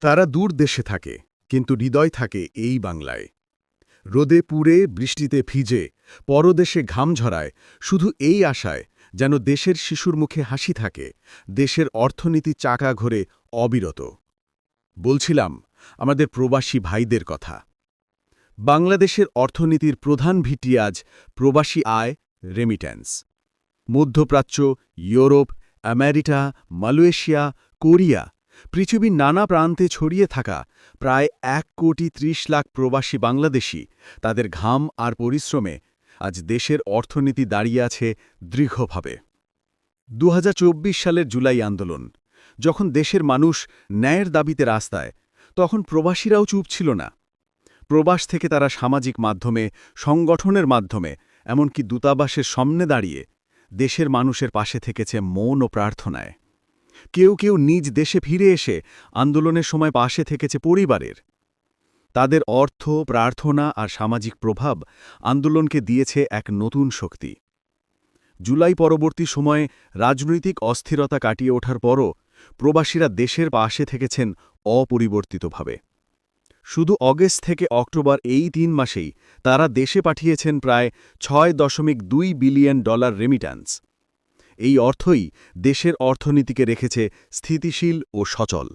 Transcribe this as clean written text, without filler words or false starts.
তারা দূর দেশে থাকে, কিন্তু হৃদয় থাকে এই বাংলায়। রোদে পুড়ে, বৃষ্টিতে ভিজে, পরদেশে ঘাম ঝরায়, শুধু এই আশায় যেন দেশের শিশুর মুখে হাসি থাকে, দেশের অর্থনীতি চাকা ঘোরে অবিরত। বলছিলাম আমাদের প্রবাসী ভাইদের কথা। বাংলাদেশের অর্থনীতির প্রধান ভিত্তি আজ প্রবাসী আয়, রেমিট্যান্স। মধ্যপ্রাচ্য, ইউরোপ, আমেরিকা, মালয়েশিয়া, কোরিয়া, পৃথিবীর নানা প্রান্তে ছড়িয়ে থাকা প্রায় 1,30,00,000 প্রবাসী বাংলাদেশী তাদের ঘাম আর পরিশ্রমে আজ দেশের অর্থনীতি দাঁড়িয়ে আছে দৃঢ়ভাবে। 2024 সালের জুলাই আন্দোলন, যখন দেশের মানুষ ন্যায়ের দাবিতে রাস্তায়, তখন প্রবাসীরাও চুপ ছিল না। প্রবাস থেকে তারা সামাজিক মাধ্যমে, সংগঠনের মাধ্যমে, এমনকি দূতাবাসের সামনে দাঁড়িয়ে দেশের মানুষের পাশে থেকেছে মৌন ও প্রার্থনায়। কেউ কেউ নিজ দেশে ফিরে এসে আন্দোলনের সময় পাশে থেকেছে পরিবারের। তাদের অর্থ, প্রার্থনা আর সামাজিক প্রভাব আন্দোলনকে দিয়েছে এক নতুন শক্তি। জুলাই পরবর্তী সময়ে রাজনৈতিক অস্থিরতা কাটিয়ে ওঠার পরও প্রবাসীরা দেশের পাশে থেকেছেন অপরিবর্তিতভাবে। শুধু অগস্ট থেকে অক্টোবর এই 3 মাসেই তারা দেশে পাঠিয়েছেন প্রায় $6.2 বিলিয়ন রেমিট্যান্স। এই অর্থই দেশের অর্থনীতিকে রেখেছে স্থিতিশীল ও সচল।